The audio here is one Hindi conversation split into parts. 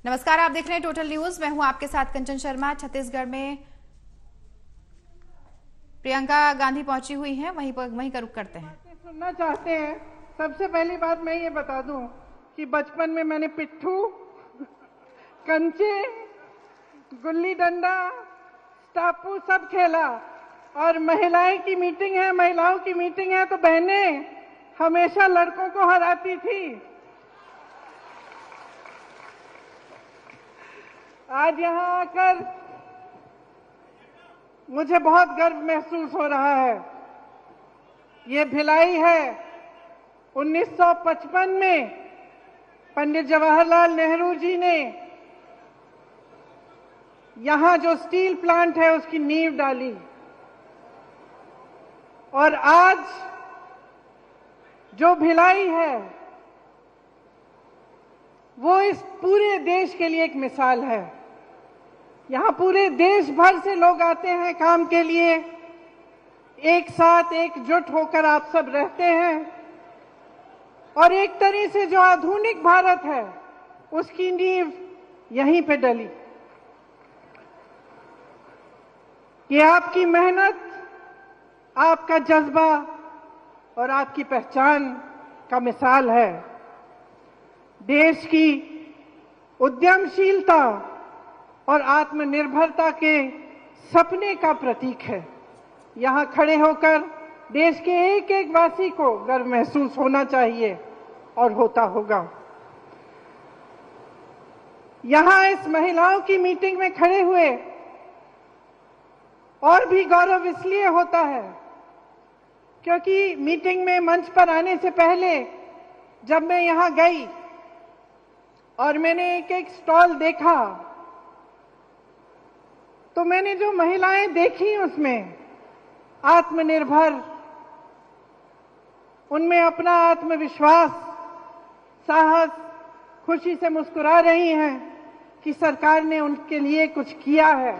नमस्कार, आप देख रहे हैं टोटल न्यूज। मैं हूं आपके साथ कंचन शर्मा। छत्तीसगढ़ में प्रियंका गांधी पहुंची हुई हैं, वहीं का रुख करते हैं। सुनना चाहते हैं। सबसे पहली बात मैं ये बता दूं कि बचपन में मैंने पिट्ठू, कंचे, गुल्ली डंडा, स्टापू सब खेला। और महिलाओं की मीटिंग है तो बहनें हमेशा लड़कों को हराती थी। आज यहाँ आकर मुझे बहुत गर्व महसूस हो रहा है। ये भिलाई है। 1955 में पंडित जवाहरलाल नेहरू जी ने यहाँ जो स्टील प्लांट है उसकी नींव डाली, और आज जो भिलाई है वो इस पूरे देश के लिए एक मिसाल है। यहाँ पूरे देश भर से लोग आते हैं काम के लिए, एक साथ एकजुट होकर आप सब रहते हैं, और एक तरह से जो आधुनिक भारत है उसकी नींव यहीं पे डली। ये आपकी मेहनत, आपका जज्बा और आपकी पहचान का मिसाल है। देश की उद्यमशीलता और आत्मनिर्भरता के सपने का प्रतीक है। यहाँ खड़े होकर देश के एक एक वासी को गर्व महसूस होना चाहिए और होता होगा। यहाँ इस महिलाओं की मीटिंग में खड़े हुए और भी गौरव इसलिए होता है क्योंकि मीटिंग में मंच पर आने से पहले जब मैं यहाँ गई और मैंने एक एक स्टॉल देखा, तो मैंने जो महिलाएं देखी उसमें आत्मनिर्भर, उनमें अपना आत्मविश्वास, साहस, खुशी से मुस्कुरा रही हैं कि सरकार ने उनके लिए कुछ किया है,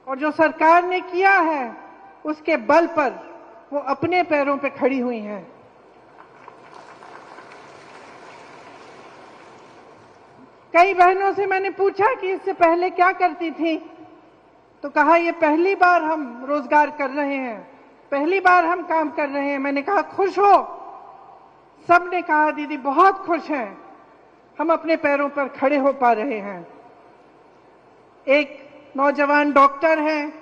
और जो सरकार ने किया है उसके बल पर वो अपने पैरों पे खड़ी हुई हैं। कई बहनों से मैंने पूछा कि इससे पहले क्या करती थी, तो कहा ये पहली बार हम रोजगार कर रहे हैं, पहली बार हम काम कर रहे हैं। मैंने कहा खुश हो? सबने कहा दीदी बहुत खुश हैं, हम अपने पैरों पर खड़े हो पा रहे हैं। एक नौजवान डॉक्टर हैं,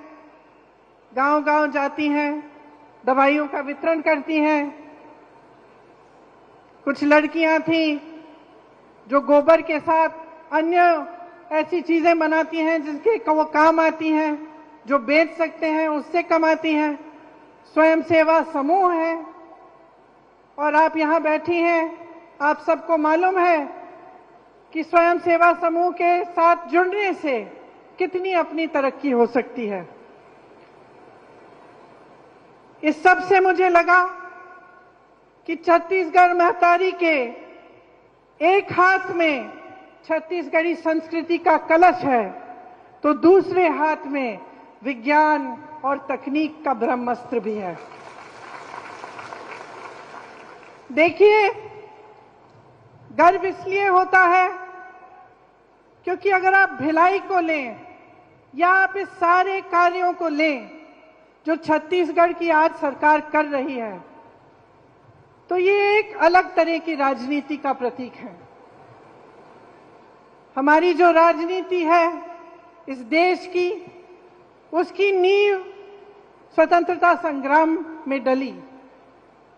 गांव-गांव जाती हैं, दवाइयों का वितरण करती हैं। कुछ लड़कियां थीं जो गोबर के साथ अन्य ऐसी चीजें बनाती हैं जिनके वो काम आती हैं, जो बेच सकते हैं उससे कमाती हैं। स्वयं सेवा समूह है, और आप यहाँ बैठी हैं, आप सबको मालूम है कि स्वयं सेवा समूह के साथ जुड़ने से कितनी अपनी तरक्की हो सकती है। इस सब से मुझे लगा कि छत्तीसगढ़ महतारी के एक हाथ में छत्तीसगढ़ी संस्कृति का कलश है, तो दूसरे हाथ में विज्ञान और तकनीक का ब्रह्मास्त्र भी है। देखिए, गर्व इसलिए होता है क्योंकि अगर आप भिलाई को लें या आप इस सारे कार्यों को लें जो छत्तीसगढ़ की आज सरकार कर रही है, तो ये एक अलग तरह की राजनीति का प्रतीक है। हमारी जो राजनीति है इस देश की, उसकी नींव स्वतंत्रता संग्राम में डली।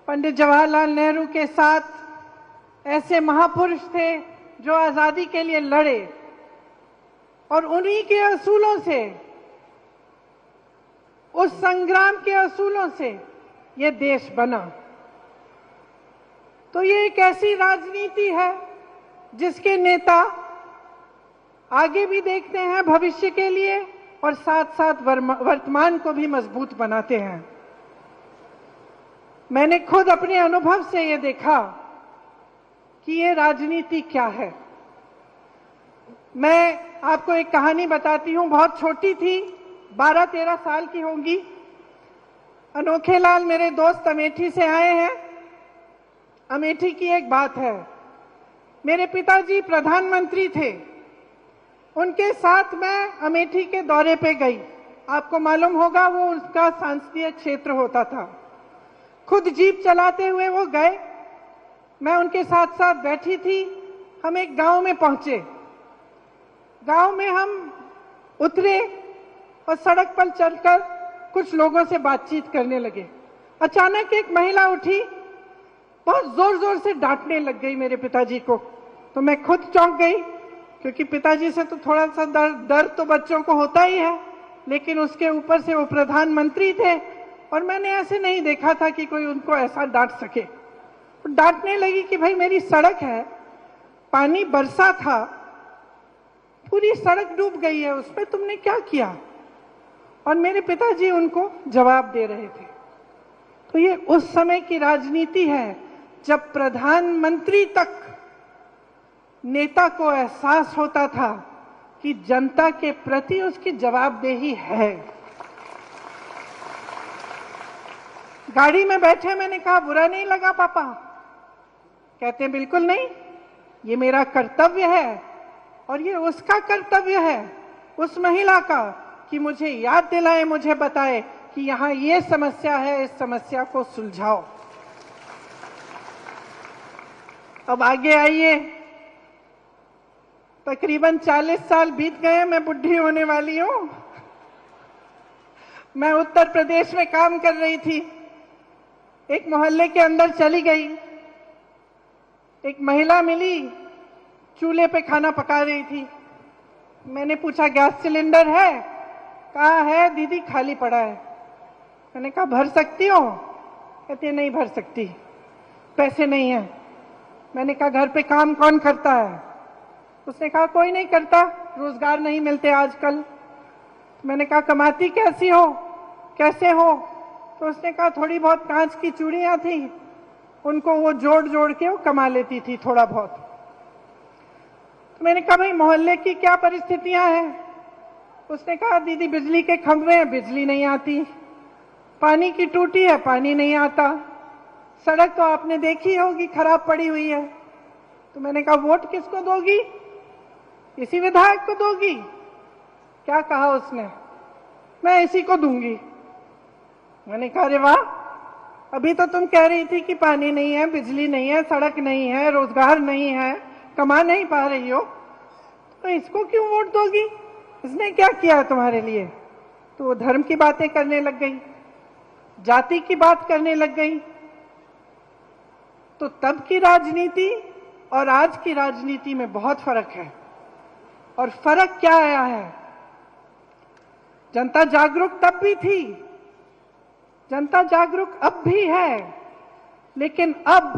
पंडित जवाहरलाल नेहरू के साथ ऐसे महापुरुष थे जो आजादी के लिए लड़े, और उन्हीं के असूलों से, उस संग्राम के असूलों से ये देश बना। तो ये एक ऐसी राजनीति है जिसके नेता आगे भी देखते हैं भविष्य के लिए, और साथ साथ वर्तमान को भी मजबूत बनाते हैं। मैंने खुद अपने अनुभव से ये देखा कि ये राजनीति क्या है। मैं आपको एक कहानी बताती हूँ। बहुत छोटी थी, 12-13 साल की होंगी। अनोखे लाल मेरे दोस्त अमेठी से आए हैं। अमेठी की एक बात है, मेरे पिताजी प्रधानमंत्री थे, उनके साथ मैं अमेठी के दौरे पे गई। आपको मालूम होगा वो उसका संसदीय क्षेत्र होता था। खुद जीप चलाते हुए वो गए, मैं उनके साथ साथ बैठी थी। हम एक गांव में पहुंचे, गांव में हम उतरे और सड़क पर चलकर कुछ लोगों से बातचीत करने लगे। अचानक एक महिला उठी, बहुत जोर जोर से डांटने लग गई मेरे पिताजी को। तो मैं खुद चौंक गई, क्योंकि पिताजी से तो थोड़ा सा डर तो बच्चों को होता ही है, लेकिन उसके ऊपर से वो प्रधानमंत्री थे और मैंने ऐसे नहीं देखा था कि कोई उनको ऐसा डांट सके। तो डांटने लगी कि भाई मेरी सड़क है, पानी बरसा था, पूरी सड़क डूब गई है, उसमें तुमने क्या किया? और मेरे पिताजी उनको जवाब दे रहे थे। तो ये उस समय की राजनीति है जब प्रधानमंत्री तक नेता को एहसास होता था कि जनता के प्रति उसकी जवाबदेही है। गाड़ी में बैठे मैंने कहा बुरा नहीं लगा पापा? कहते बिल्कुल नहीं, ये मेरा कर्तव्य है और ये उसका कर्तव्य है, उस महिला का, कि मुझे याद दिलाए, मुझे बताए कि यहां ये समस्या है, इस समस्या को सुलझाओ। अब आगे आइए, तकरीबन 40 साल बीत गए, मैं बुढ़ी होने वाली हूं। मैं उत्तर प्रदेश में काम कर रही थी, एक मोहल्ले के अंदर चली गई, एक महिला मिली, चूल्हे पे खाना पका रही थी। मैंने पूछा गैस सिलेंडर है? कहा है दीदी, खाली पड़ा है। मैंने कहा भर सकती हो? कहती नहीं भर सकती, पैसे नहीं है। मैंने कहा घर पे काम कौन करता है? उसने कहा कोई नहीं करता, रोजगार नहीं मिलते आजकल। मैंने कहा कमाती कैसी हो, कैसे हो? तो उसने कहा थोड़ी बहुत कांच की चूड़ियां थी, उनको वो जोड़ जोड़ के वो कमा लेती थी थोड़ा बहुत। तो मैंने कहा भाई मोहल्ले की क्या परिस्थितियां हैं? उसने कहा दीदी बिजली के खंभे हैं, बिजली नहीं आती, पानी की टूटी है, पानी नहीं आता, सड़क तो आपने देखी होगी खराब पड़ी हुई है। तो मैंने कहा वोट किसको दोगी? इसी विधायक को दोगी? क्या कहा उसने? मैं इसी को दूंगी। मैंने कहा अरे वाह, अभी तो तुम कह रही थी कि पानी नहीं है, बिजली नहीं है, सड़क नहीं है, रोजगार नहीं है, कमा नहीं पा रही हो, तो इसको क्यों वोट दोगी? इसने क्या किया तुम्हारे लिए? तो वो धर्म की बातें करने लग गई, जाति की बात करने लग गई। तो तब की राजनीति और आज की राजनीति में बहुत फर्क है। और फर्क क्या आया है? जनता जागरूक तब भी थी, जनता जागरूक अब भी है, लेकिन अब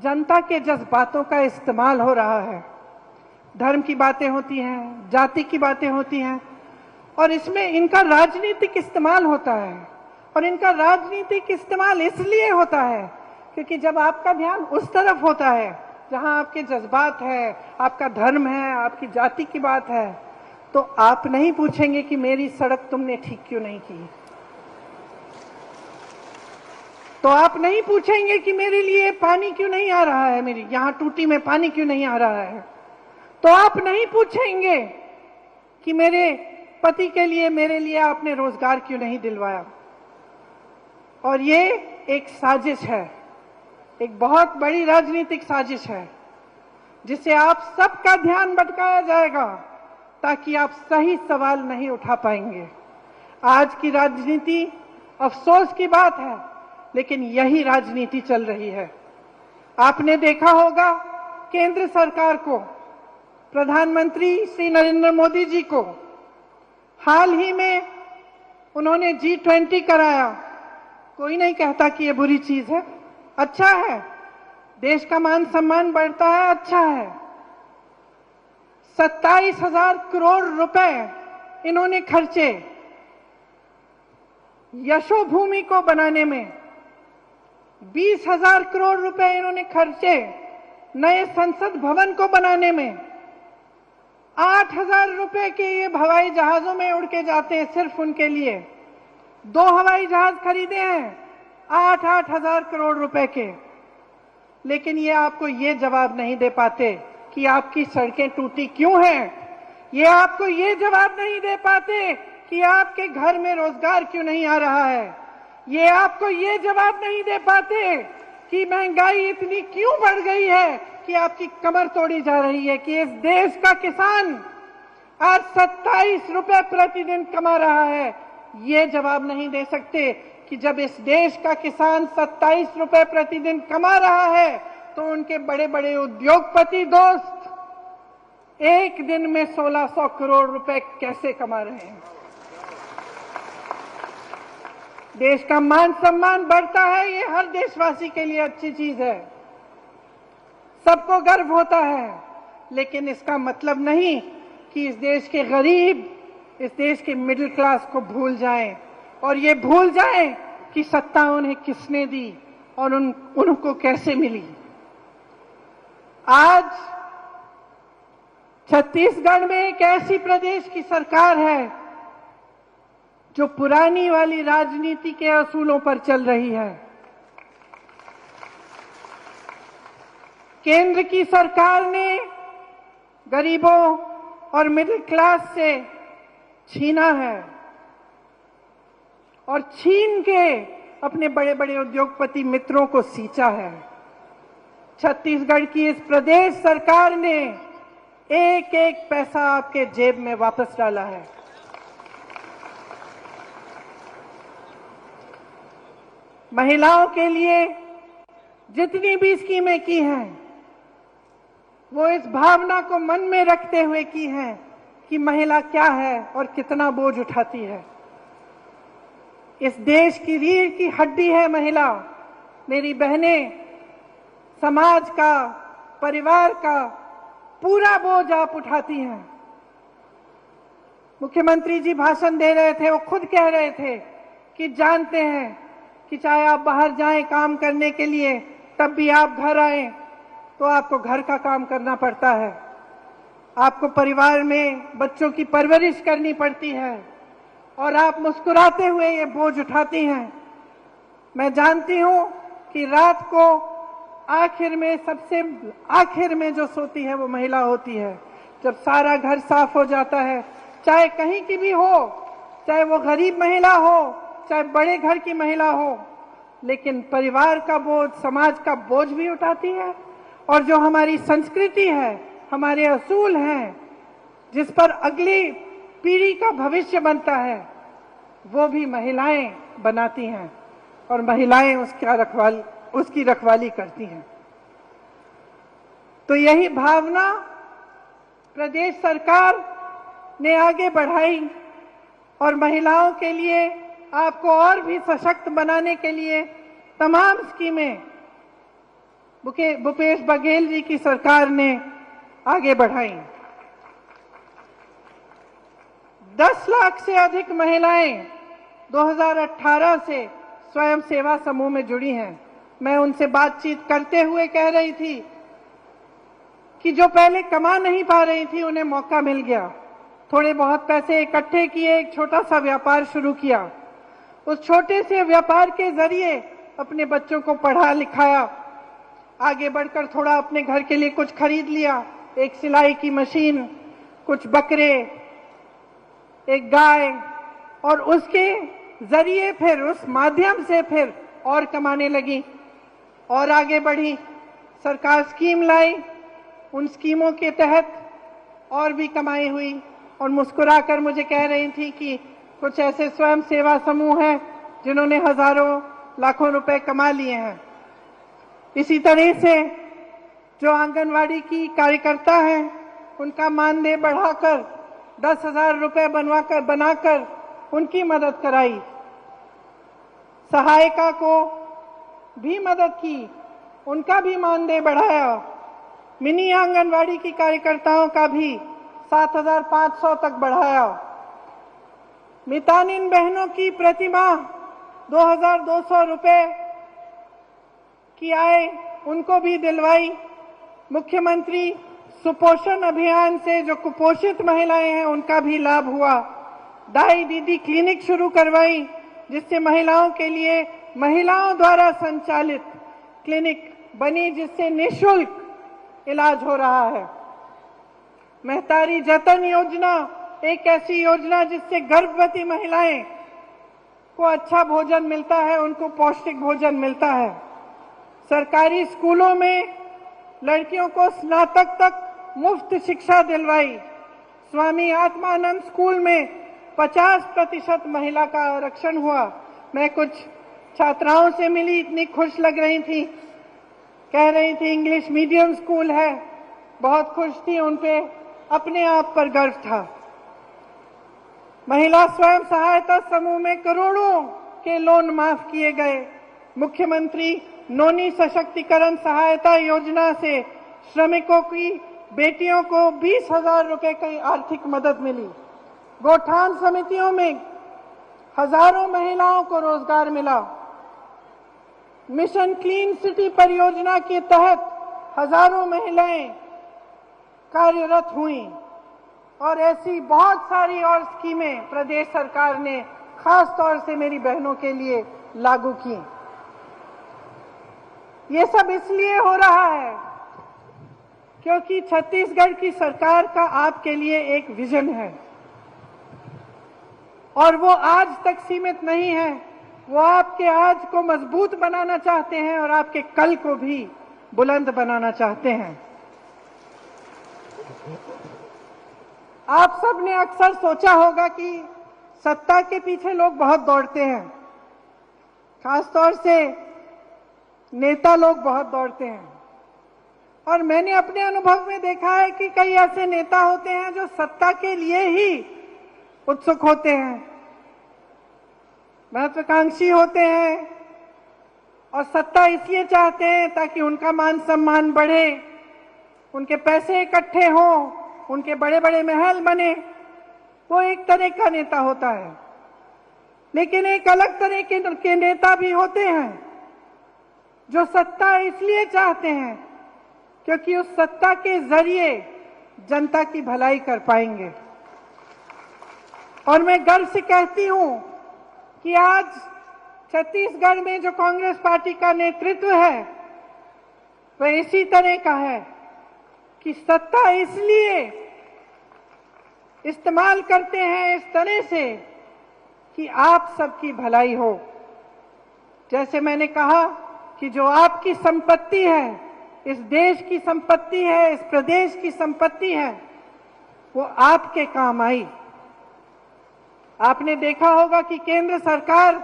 जनता के जज्बातों का इस्तेमाल हो रहा है। धर्म की बातें होती हैं, जाति की बातें होती हैं, और इसमें इनका राजनीतिक इस्तेमाल होता है। और इनका राजनीतिक इस्तेमाल इसलिए होता है क्योंकि जब आपका ध्यान उस तरफ होता है जहां आपके जज्बात है, आपका धर्म है, आपकी जाति की बात है, तो आप नहीं पूछेंगे कि मेरी सड़क तुमने ठीक क्यों नहीं की, तो आप नहीं पूछेंगे कि मेरे लिए पानी क्यों नहीं आ रहा है, मेरी यहां टूटी में पानी क्यों नहीं आ रहा है, तो आप नहीं पूछेंगे कि मेरे पति के लिए, मेरे लिए आपने रोजगार क्यों नहीं दिलवाया। और ये एक साजिश है, एक बहुत बड़ी राजनीतिक साजिश है, जिसे आप सबका ध्यान भटकाया जाएगा ताकि आप सही सवाल नहीं उठा पाएंगे। आज की राजनीति, अफसोस की बात है, लेकिन यही राजनीति चल रही है। आपने देखा होगा केंद्र सरकार को, प्रधानमंत्री श्री नरेंद्र मोदी जी को हाल ही में उन्होंने G20 कराया। कोई नहीं कहता कि ये बुरी चीज है, अच्छा है, देश का मान सम्मान बढ़ता है, अच्छा है। 27,000 करोड़ रुपए इन्होंने खर्चे यशोभूमि को बनाने में, 20,000 करोड़ रुपए इन्होंने खर्चे नए संसद भवन को बनाने में, 8,000 रुपए के ये हवाई जहाजों में उड़ के जाते हैं सिर्फ उनके लिए। 2 हवाई जहाज खरीदे हैं 8,000 करोड़ रुपए के। लेकिन ये आपको ये जवाब नहीं दे पाते कि आपकी सड़कें टूटी क्यों हैं। ये आपको ये जवाब नहीं दे पाते कि आपके घर में रोजगार क्यों नहीं आ रहा है। ये आपको ये जवाब नहीं दे पाते कि महंगाई इतनी क्यों बढ़ गई है कि आपकी कमर तोड़ी जा रही है, कि इस देश का किसान आज 27 रुपए प्रतिदिन कमा रहा है। ये जवाब नहीं दे सकते कि जब इस देश का किसान 27 रुपए प्रतिदिन कमा रहा है तो उनके बड़े बड़े उद्योगपति दोस्त एक दिन में 1600 करोड़ रुपए कैसे कमा रहे हैं। देश का मान सम्मान बढ़ता है, ये हर देशवासी के लिए अच्छी चीज है, सबको गर्व होता है, लेकिन इसका मतलब नहीं कि इस देश के गरीब, इस देश के मिडिल क्लास को भूल जाएं और ये भूल जाएं कि सत्ता उन्हें किसने दी और उनको कैसे मिली। आज छत्तीसगढ़ में एक ऐसी प्रदेश की सरकार है जो पुरानी वाली राजनीति के असूलों पर चल रही है। केंद्र की सरकार ने गरीबों और मिडिल क्लास से छीना है और छीन के अपने बड़े बड़े उद्योगपति मित्रों को सींचा है। छत्तीसगढ़ की इस प्रदेश सरकार ने एक एक पैसा आपके जेब में वापस डाला है। महिलाओं के लिए जितनी भी स्कीमें की हैं, वो इस भावना को मन में रखते हुए की हैं कि महिला क्या है और कितना बोझ उठाती है। इस देश की रीढ़ की हड्डी है महिला। मेरी बहनें, समाज का, परिवार का पूरा बोझ आप उठाती हैं। मुख्यमंत्री जी भाषण दे रहे थे, वो खुद कह रहे थे कि जानते हैं कि चाहे आप बाहर जाएं काम करने के लिए, तब भी आप घर आएं तो आपको घर का काम करना पड़ता है, आपको परिवार में बच्चों की परवरिश करनी पड़ती है और आप मुस्कुराते हुए ये बोझ उठाती हैं। मैं जानती हूं कि रात को आखिर में, सबसे आखिर में जो सोती है वो महिला होती है। जब सारा घर साफ हो जाता है, चाहे कहीं की भी हो, चाहे वो गरीब महिला हो, चाहे बड़े घर की महिला हो, लेकिन परिवार का बोझ, समाज का बोझ भी उठाती है। और जो हमारी संस्कृति है, हमारे असूल हैं, जिस पर अगली पीढ़ी का भविष्य बनता है, वो भी महिलाएं बनाती हैं और महिलाएं उसकी रखवाली करती हैं। तो यही भावना प्रदेश सरकार ने आगे बढ़ाई और महिलाओं के लिए, आपको और भी सशक्त बनाने के लिए तमाम स्कीमें भूपेश बघेल जी की सरकार ने आगे बढ़ाई। 10 लाख से अधिक महिलाएं 2018 से स्वयं सेवा समूह में जुड़ी हैं। मैं उनसे बातचीत करते हुए कह रही थी कि जो पहले कमा नहीं पा रही थी, उन्हें मौका मिल गया। थोड़े बहुत पैसे इकट्ठे किए, एक छोटा सा व्यापार शुरू किया। उस छोटे से व्यापार के जरिए अपने बच्चों को पढ़ा लिखाया, आगे बढ़कर थोड़ा अपने घर के लिए कुछ खरीद लिया, एक सिलाई की मशीन, कुछ बकरे, एक गाय, और उसके जरिए फिर उस माध्यम से फिर और कमाने लगी और आगे बढ़ी। सरकार स्कीम लाई, उन स्कीमों के तहत और भी कमाई हुई और मुस्कुराकर मुझे कह रही थी कि कुछ ऐसे स्वयं सेवा समूह हैं जिन्होंने हजारों लाखों रुपए कमा लिए हैं। इसी तरह से जो आंगनवाड़ी की कार्यकर्ता हैं, उनका मानदेय बढ़ाकर 10,000 रुपए बनाकर उनकी मदद कराई। सहायिका को भी मदद की, उनका भी मानदेय बढ़ाया। मिनी आंगनवाड़ी की कार्यकर्ताओं का भी 7,500 तक बढ़ाया। मितानिन बहनों की प्रतिमाह 2,200 रुपए की आय उनको भी दिलवाई। मुख्यमंत्री सुपोषण अभियान से जो कुपोषित महिलाएं हैं, उनका भी लाभ हुआ। दाई दीदी क्लिनिक शुरू करवाई, जिससे महिलाओं के लिए महिलाओं द्वारा संचालित क्लिनिक बनी जिससे निःशुल्क इलाज हो रहा है। महतारी जतन योजना एक ऐसी योजना जिससे गर्भवती महिलाएं को अच्छा भोजन मिलता है, उनको पौष्टिक भोजन मिलता है। सरकारी स्कूलों में लड़कियों को स्नातक तक मुफ्त शिक्षा दिलवाई। स्वामी आत्मानंद स्कूल में 50% महिला का आरक्षण हुआ। मैं कुछ छात्राओं से मिली, इतनी खुश लग रही थी, कह रही थी इंग्लिश मीडियम स्कूल है, बहुत खुश थी, उन पे अपने आप पर गर्व था। महिला स्वयं सहायता समूह में करोड़ों के लोन माफ किए गए। मुख्यमंत्री नोनी सशक्तिकरण सहायता योजना से श्रमिकों की बेटियों को 20,000 रुपए की आर्थिक मदद मिली। गौठान समितियों में हजारों महिलाओं को रोजगार मिला। मिशन क्लीन सिटी परियोजना के तहत हजारों महिलाएं कार्यरत हुई और ऐसी बहुत सारी और स्कीमें प्रदेश सरकार ने खास तौर से मेरी बहनों के लिए लागू की। ये सब इसलिए हो रहा है क्योंकि छत्तीसगढ़ की सरकार का आपके लिए एक विजन है और वो आज तक सीमित नहीं है। वो आपके आज को मजबूत बनाना चाहते हैं और आपके कल को भी बुलंद बनाना चाहते हैं। आप सब ने अक्सर सोचा होगा कि सत्ता के पीछे लोग बहुत दौड़ते हैं, खासतौर से नेता लोग बहुत दौड़ते हैं। और मैंने अपने अनुभव में देखा है कि कई ऐसे नेता होते हैं जो सत्ता के लिए ही उत्सुक होते हैं, महत्वाकांक्षी होते हैं और सत्ता इसलिए चाहते हैं ताकि उनका मान सम्मान बढ़े, उनके पैसे इकट्ठे हों, उनके बड़े बड़े महल बने। वो एक तरह का नेता होता है। लेकिन एक अलग तरह के नेता भी होते हैं जो सत्ता इसलिए चाहते हैं क्योंकि उस सत्ता के जरिए जनता की भलाई कर पाएंगे। और मैं गर्व से कहती हूं कि आज छत्तीसगढ़ में जो कांग्रेस पार्टी का नेतृत्व है वह इसी तरह का है कि सत्ता इसलिए इस्तेमाल करते हैं इस तरह से कि आप सबकी भलाई हो। जैसे मैंने कहा कि जो आपकी संपत्ति है, इस देश की संपत्ति है, इस प्रदेश की संपत्ति है, वो आपके काम आई। आपने देखा होगा कि केंद्र सरकार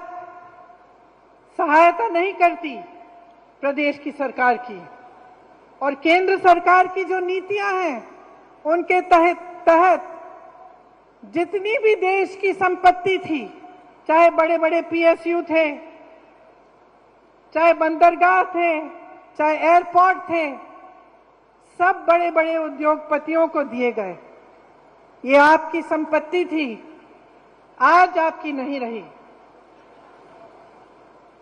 सहायता नहीं करती प्रदेश की सरकार की, और केंद्र सरकार की जो नीतियां हैं उनके तहत जितनी भी देश की संपत्ति थी, चाहे बड़े बड़े पीएसयू थे, चाहे बंदरगाह थे, चाहे एयरपोर्ट थे, सब बड़े बड़े उद्योगपतियों को दिए गए। ये आपकी संपत्ति थी, आज आपकी नहीं रही।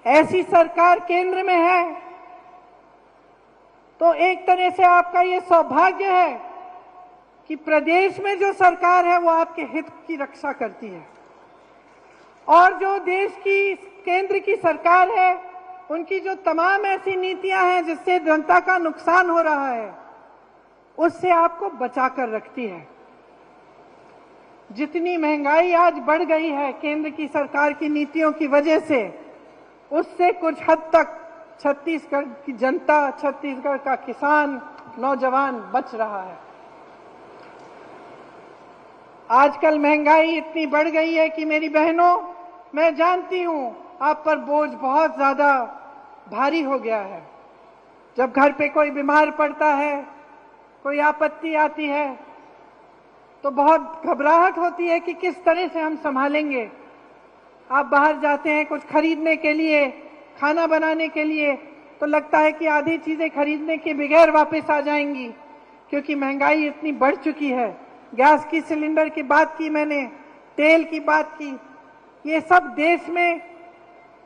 ऐसी सरकार केंद्र में है तो एक तरह से आपका ये सौभाग्य है कि प्रदेश में जो सरकार है वो आपके हित की रक्षा करती है, और जो देश की केंद्र की सरकार है उनकी जो तमाम ऐसी नीतियां हैं जिससे जनता का नुकसान हो रहा है उससे आपको बचा कर रखती है। जितनी महंगाई आज बढ़ गई है केंद्र की सरकार की नीतियों की वजह से, उससे कुछ हद तक छत्तीसगढ़ की जनता, छत्तीसगढ़ का किसान, नौजवान बच रहा है। आजकल महंगाई इतनी बढ़ गई है कि मेरी बहनों, मैं जानती हूं आप पर बोझ बहुत ज्यादा भारी हो गया है। जब घर पे कोई बीमार पड़ता है, कोई आपत्ति आती है तो बहुत घबराहट होती है कि किस तरह से हम संभालेंगे। आप बाहर जाते हैं कुछ खरीदने के लिए, खाना बनाने के लिए, तो लगता है कि आधी चीजें खरीदने के बगैर वापस आ जाएंगी क्योंकि महंगाई इतनी बढ़ चुकी है। गैस की सिलेंडर की बात की मैंने, तेल की बात की, ये सब देश में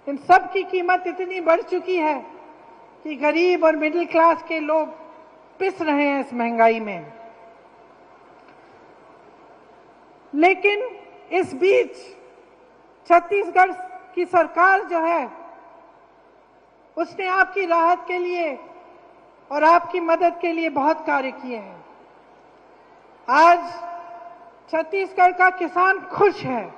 इन सब की कीमत इतनी बढ़ चुकी है कि गरीब और मिडिल क्लास के लोग पिस रहे हैं इस महंगाई में। लेकिन इस बीच छत्तीसगढ़ की सरकार जो है उसने आपकी राहत के लिए और आपकी मदद के लिए बहुत कार्य किए हैं। आज छत्तीसगढ़ का किसान खुश है।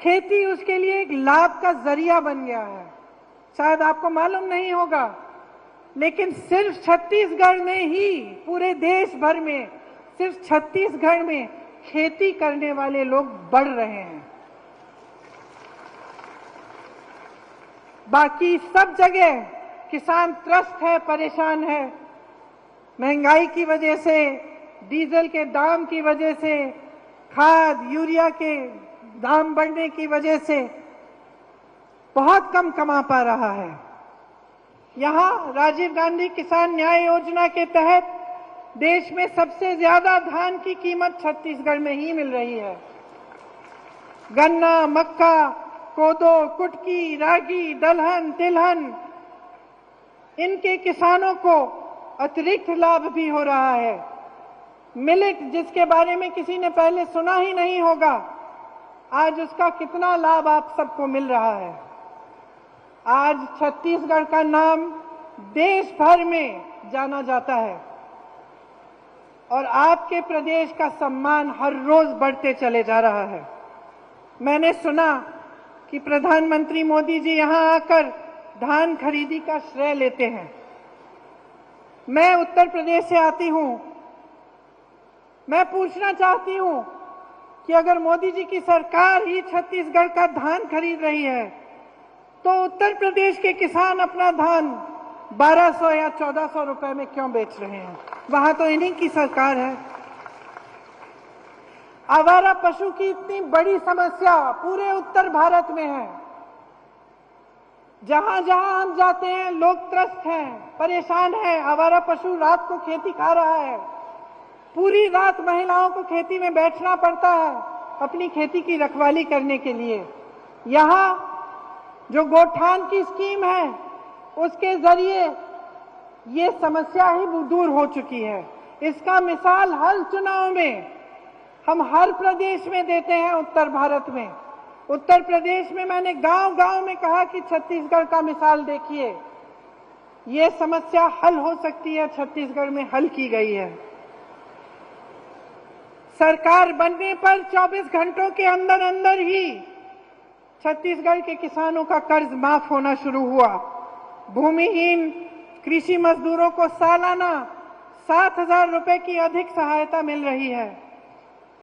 खेती उसके लिए एक लाभ का जरिया बन गया है। शायद आपको मालूम नहीं होगा, लेकिन सिर्फ छत्तीसगढ़ में ही, पूरे देश भर में सिर्फ छत्तीसगढ़ में खेती करने वाले लोग बढ़ रहे हैं। बाकी सब जगह किसान त्रस्त है, परेशान है। महंगाई की वजह से, डीजल के दाम की वजह से, खाद यूरिया के दाम बढ़ने की वजह से बहुत कम कमा पा रहा है। यहां राजीव गांधी किसान न्याय योजना के तहत देश में सबसे ज्यादा धान की कीमत छत्तीसगढ़ में ही मिल रही है। गन्ना, मक्का, कोदो, कुटकी, रागी, दलहन, तिलहन, इनके किसानों को अतिरिक्त लाभ भी हो रहा है। मिलेट, जिसके बारे में किसी ने पहले सुना ही नहीं होगा, आज उसका कितना लाभ आप सबको मिल रहा है। आज छत्तीसगढ़ का नाम देश भर में जाना जाता है और आपके प्रदेश का सम्मान हर रोज बढ़ते चले जा रहा है। मैंने सुना कि प्रधानमंत्री मोदी जी यहां आकर धान खरीदी का श्रेय लेते हैं। मैं उत्तर प्रदेश से आती हूं। मैं पूछना चाहती हूं कि अगर मोदी जी की सरकार ही छत्तीसगढ़ का धान खरीद रही है, तो उत्तर प्रदेश के किसान अपना धान 1200 या 1400 रुपए में क्यों बेच रहे हैं? वहां तो इन्हीं की सरकार है। आवारा पशु की इतनी बड़ी समस्या पूरे उत्तर भारत में है। जहां जहां हम जाते हैं लोग त्रस्त हैं, परेशान हैं। आवारा पशु रात को खेती खा रहा है। पूरी रात महिलाओं को खेती में बैठना पड़ता है अपनी खेती की रखवाली करने के लिए। यहां जो गोठान की स्कीम है, उसके जरिए ये समस्या ही दूर हो चुकी है। इसका मिसाल हर चुनाव में हम हर प्रदेश में देते हैं। उत्तर भारत में, उत्तर प्रदेश में मैंने गांव-गांव में कहा कि छत्तीसगढ़ का मिसाल देखिए, ये समस्या हल हो सकती है। छत्तीसगढ़ में हल की गई है। सरकार बनने पर 24 घंटों के अंदर अंदर ही छत्तीसगढ़ के किसानों का कर्ज माफ होना शुरू हुआ। भूमिहीन कृषि मजदूरों को सालाना 7,000 रुपए की अधिक सहायता मिल रही है।